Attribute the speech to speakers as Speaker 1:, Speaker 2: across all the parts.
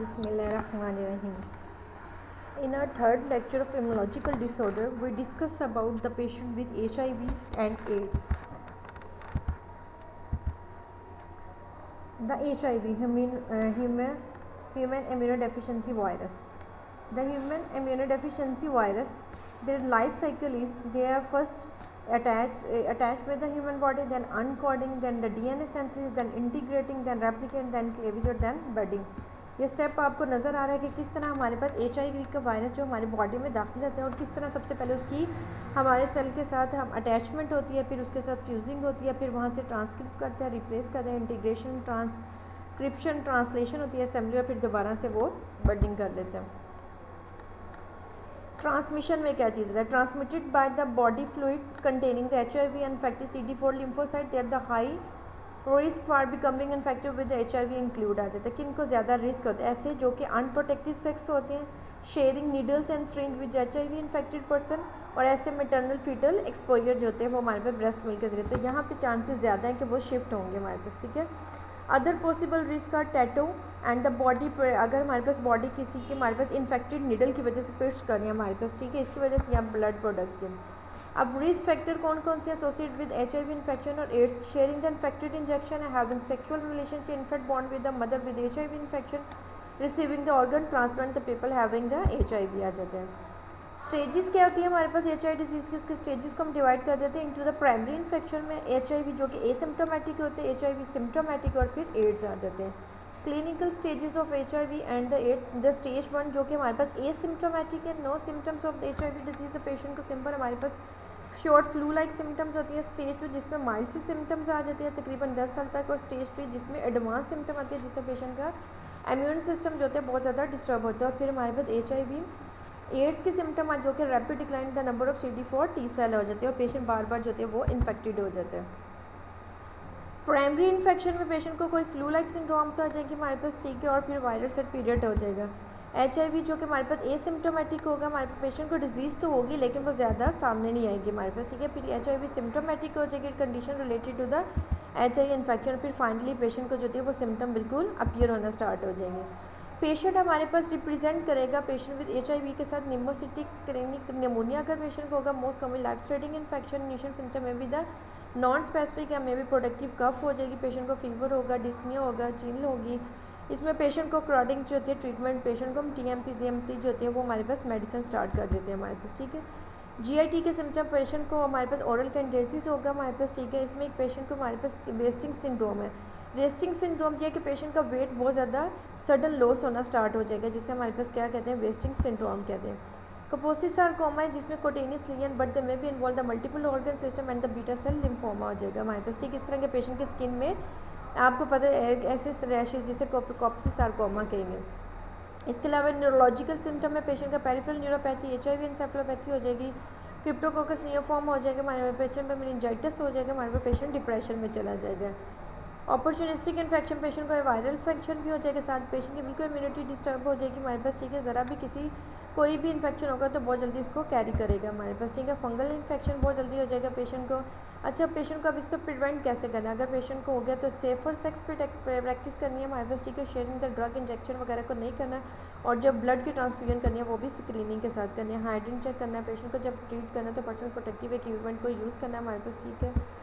Speaker 1: Bismillahirrahmanirrahim. In our third lecture of immunological disorder, we discuss about the patient with HIV and AIDS. The HIV, human immunodeficiency virus. The human immunodeficiency virus, their life cycle is they are first attached with the human body, then uncoding, then the DNA synthesis, then integrating, then replicating, then cleavage और then budding. ये step आपको नज़र आ रहा है कि किस तरह हमारे पास HIV का वायरस जो हमारे बॉडी में दाखिल होता है और किस तरह सबसे पहले उसकी हमारे सेल के साथ हम अटैचमेंट होती है, फिर उसके साथ फ्यूजिंग होती है, फिर वहाँ से ट्रांसक्रिप्ट करते हैं, रिप्लेस करते हैं, इंटीग्रेशन, ट्रांसक्रिप्शन, ट्रांसलेशन होती है असेंबली, और फिर दोबारा से वो बडिंग कर लेते हैं. ट्रांसमिशन में क्या चीज़ है? Transmitted by the body fluid containing the HIV infected CD4 lymphocyte there the high risk for becoming infected with HIV include आ जाता है. किन को ज़्यादा रिस्क होता है? ऐसे जो कि अनप्रोटेक्टिव सेक्स होते हैं, sharing needles and string with HIV infected person, और ऐसे मेटर्नल फीटल एक्सपोजर जो होते हैं वो हमारे पास ब्रेस्ट मिल्क के जरिए. तो यहाँ पे चांसेस ज़्यादा है कि वो शिफ्ट होंगे हमारे पास. ठीक है. Other possible risk are tattoo and the body. अगर हमारे पास बॉडी किसी की हमारे पास इन्फेक्टेड नीडल की वजह से पिट्स कर रही है हमारे पास, ठीक है, इसकी वजह से यहाँ ब्लड प्रोडक्ट के. अब रिस्क फैक्टर कौन कौन से एसोसिएट विद HIV इन्फेक्शन और AIDS? Sharing the infected injection, having sexual relationship, infect bond with the mother with HIV infection, receiving the organ transplant the people having the HIV आ जाते हैं. Stages क्या होती है हमारे पास HIV डिजीज़ की? इसके स्टेजेस को हम डिवाइड कर देते हैं इनटू द प्राइमरी इन्फेक्शन में HIV जो कि एसिम्प्टोमेटिक होते हैं, HIV सिम्प्टोमेटिक, और फिर एड्स आ जाते हैं. Clinical stages of HIV and the AIDS. The stage 1 जो कि हमारे पास एसिम्प्टोमेटिक है, no symptoms of the HIV disease, the patient को सिंपल हमारे पास शॉर्ट फ्लू लाइक सिम्टम्स होती है. स्टेज 2 जिसमें माइल्ड सी सिम्टम्स आ जाती है तकरीबन 10 साल तक, और स्टेज 3 जिसमें एडवांस सिम्टम आती है जिससे पेशेंट का इम्यून सिस्टम जो होता है बहुत ज़्यादा डिस्टर्ब होता है. और फिर हमारे पास HIV एड्स की सिम्टम आ जो कि rapid decline the number of CD4 T cell हो जाती है और पेशेंट बार बार जो होते हैं वो इन्फेक्टेड हो जाते हैं. प्राइमरी इन्फेक्शन में पेशेंट को कोई फ्लू लाइक सिंड्रोम्स आ जाएंगे हमारे पास, ठीक है, और फिर वायरल सेट पीरियड हो जाएगा. HIV जो कि हमारे पास एसिम्प्टोमेटिक होगा, हमारे पेशेंट को डिजीज़ तो होगी लेकिन वो ज़्यादा सामने नहीं आएगी हमारे पास, ठीक है. फिर HIV सिम्प्टोमेटिक हो जाएगी condition related to the HIV infection, फिर फाइनली पेशेंट को जो है वो सिम्टम बिल्कुल अपीयर होना स्टार्ट हो जाएंगे. पेशेंट हमारे पास रिप्रेजेंट करेगा पेशेंट विद HIV के साथ निमोसिटिक क्लिनिक निमोनिया अगर पेशेंट को होगा, most common life threatening infection, initial symptom में भी द नॉन स्पेसिफिक या मे भी प्रोडक्टिव कफ हो जाएगी, पेशेंट को फीवर होगा, डिस्निया होगा, चील होगी. इसमें पेशेंट को क्लॉटिंग जो होती है ट्रीटमेंट, पेशेंट को हम TMP GMP जो होती है वो हमारे पास मेडिसिन स्टार्ट कर देते हैं हमारे पास, ठीक है. GIT के सिम्टम पेशेंट को हमारे पास ओरल कैंडेसिस होगा हमारे पास, ठीक है. इसमें एक पेशेंट को हमारे पास वेस्टिंग सिंड्रोम है. वेस्टिंग सिंड्रोम ये है कि पेशेंट का वेट बहुत ज़्यादा सडन लॉस होना स्टार्ट हो जाएगा, जिससे हमारे पास क्या कहते हैं, वेस्टिंग सिंड्रोम कहते हैं. कपोसिस सार्कोमा है जिसमें cutaneous lesion but they may be involve the multiple organ system and the beta cell lymphoma हो जाएगा हमारे पास, ठीक. इस तरह के पेशेंट की स्किन में आपको पता है ऐसे रैशेज जिसे कॉप्सिस सार्कोमा कहेंगे. इसके अलावा न्यूरोलॉजिकल सिम्टम में पेशेंट का पेरिफेरल न्यूरोपैथी, HIV एन्सेफेलोपैथी हो जाएगी, क्रिप्टोकोकस नियोफॉर्म हो जाएगा हमारे पेशेंट में, मेनिंजाइटिस हो जाएगा हमारे पास, पेशेंट डिप्रेशन में चला जाएगा. अपॉर्चुनिस्टिक इन्फेक्शन पेशेंट को वायरल इन्फेक्शन भी हो जाएगा, साथ पेशेंट की बिल्कुल इम्यूनिटी डिस्टर्ब हो जाएगी हमारे पास, ठीक है. ज़रा भी कोई भी इन्फेक्शन होगा तो बहुत जल्दी इसको कैरी करेगा हमारे पास, ठीक है. फंगल इन्फेक्शन बहुत जल्दी हो जाएगा पेशेंट को. अच्छा, पेशेंट को अब इसको प्रिवेंट कैसे करना है? अगर पेशेंट को हो गया तो सेफर सेक्स प्रैक्टिस करनी है हमारे पास, ठीक है. शेयरिंग द ड्रग इंजेक्शन वगैरह को नहीं करना है, और जब ब्लड की ट्रांसफ्यूजन करनी है वो भी स्क्रीनिंग के साथ करनी है. हाइड्रीन चेक करना है पेशेंट को, जब ट्रीट करना है तो पर्सनल प्रोटेक्टिव इक्विपमेंट को यूज़ करना है हमारे पास, ठीक है.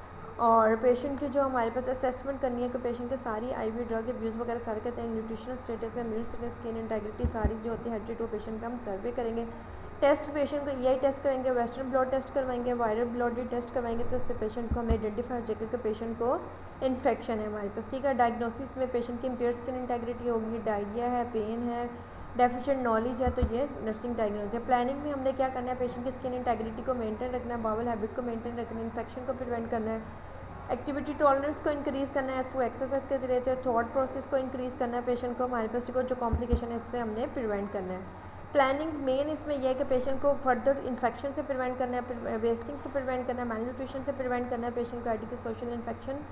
Speaker 1: और पेशेंट की जो हमारे पास असेसमेंट करनी है कि पेशेंट के सारी IV ड्रग अब्यूज़ वगैरह सारे कहते हैं, न्यूट्रिशनल स्टेटस है, इम्यून स्टेटस, स्किन इंटेग्रिटी सारी जो होती है हेड टू पेशेंट का हम सर्वे करेंगे. टेस्ट पेशेंट को EI टेस्ट करेंगे, वेस्टर्न ब्लड टेस्ट करवाएंगे, वायरल ब्लड टेस्ट करवाएंगे, तो उससे पेशेंट को हमें आइडेंटिफाई हो जाएगा कि पेशेंट को इन्फेक्शन है हमारे पास, ठीक है. डायग्नोसिस में पेशेंट की इम्पेयर स्किन इंटेग्रिटी होगी, डायरिया है, पेन है, डेफिशिएंट नॉलेज है, तो ये नर्सिंग डायग्नोज है. प्लानिंग में हमने क्या करना है, पेशेंट की स्किन इंटेग्रिटी को मेंटेन रखना है, बावल हैबिट को मेंटेन रखना है, इन्फेक्शन को प्रिवेंट करना है, एक्टिविटी टॉलरेंस को इंक्रीज़ करना है थ्रू एक्सरसाइज के जरिए से, थॉट प्रोसेस को इंक्रीज़ करना है पेशेंट को हमारे पास, जो कॉम्प्लिकेशन है इससे हमने प्रिवेंट करना है. प्लानिंग मेन इसमें यह है कि पेशेंट को फर्दर इन्फेक्शन से प्रिवेंट करना है, वेस्टिंग से प्रिवेंट करना है, मैलन्यूट्रिशन से प्रिवेंट करना है, पेशेंट को आईडी के सोशल इन्फेक्शन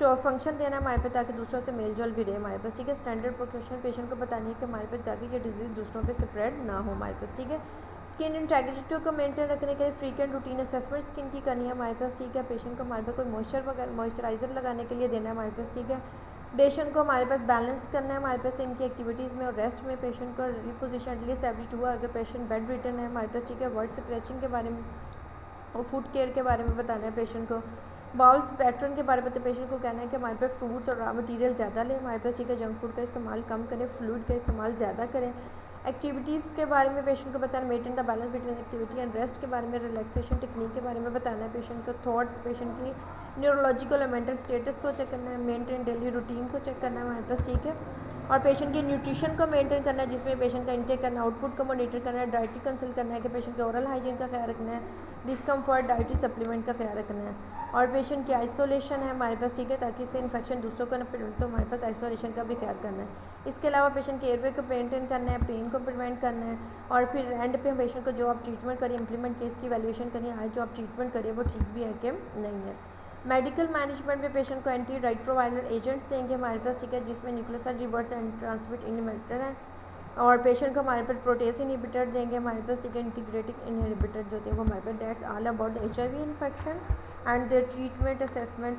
Speaker 1: फंक्शन देना है हमारे पास ताकि दूसरों से मेल जोल भी रहे हमारे पास, ठीक है. स्टैंडर्ड प्रिकॉशन पेशेंट को बतानी है कि हमारे पास ताकि ये डिजीज़ दूसरों पे स्प्रेड ना हो हमारे पास, ठीक है. स्किन इंटेग्रिटी को मेंटेन रखने के लिए फ्रीक्वेंट रूटीन असेसमेंट स्किन की करनी है हमारे पास, ठीक है. पेशेंट को हमारे पास कोई मॉइस्चराइज़र लगाने के लिए देना है हमारे पास, ठीक है. पेशेंट को हमारे पास बैलेंस करना है हमारे पास इनकी एक्टिविटीज़ में और रेस्ट में पेशेंट को रिपोजिशन एटलीस्ट एवरी 2 आवर अगर पेशेंट बेड रिटर्न है हमारे पास, ठीक है, वर्ड स्क्रैचिंग के बारे में और फूड केयर के बारे में बताना है पेशेंट को। बाउल्स पैटर्न के बारे में तो पेशेंट को कहना है कि हमारे पास फ्रूट्स और रॉ मटेरियल ज़्यादा लें हमारे पास, ठीक है, जंक फूड का इस्तेमाल कम करें, फ्लूइड का इस्तेमाल ज़्यादा करें। एक्टिविटीज़ के बारे में पेशेंट को बताना, maintain the balance between activity and rest के बारे में, रिलैक्सेशन टेक्निक के बारे में बताना है पेशेंट को। थॉट, पेशेंट की न्यूरोलॉजिकल और मेंटल स्टेटस को चेक करना है, मेंटेन डेली रूटीन को चेक करना है हमारे पास, ठीक है, और पेशेंट की न्यूट्रिशन को मेंटेन करना है जिसमें पेशेंट का इंटेक करना, आउटपुट को मॉनिटर करना है, डाइटरी कंसल्ट करना है कि पेशेंट के ओरल हाइजीन का ख्याल रखना है, डिस्कम्फर्ट, डाइटरी सप्लीमेंट का ख्याल रखना है, और पेशेंट की आइसोलेशन है हमारे पास, ठीक है, ताकि इससे इन्फेक्शन दूसरों को न फैले तो हमारे पास आइसोलेशन का भी ख्याल करना है। इसके अलावा पेशेंट के एयरवे को मेंटेन करना है, पेन को प्रिवेंट करना है, और फिर एंड पे पेशेंट को जो आप ट्रीटमेंट करिए इंप्लीमेंट केस की वैल्यूएशन करिए, आज जो आप ट्रीटमेंट करिए वो ठीक भी है कि नहीं है। मेडिकल मैनेजमेंट में पेशेंट को एंटी राइट्रोवायरल एजेंट्स देंगे हमारे पास, ठीक है, जिसमें nucleoside reverse and transmit inhibitor है, और पेशेंट को हमारे पास प्रोटेस इनहिबिटर देंगे हमारे पास, ठीक है, इंटीग्रेटिक इनहिबिटर जो थे वो हमारे पास। That's all about HIV infection and their treatment assessment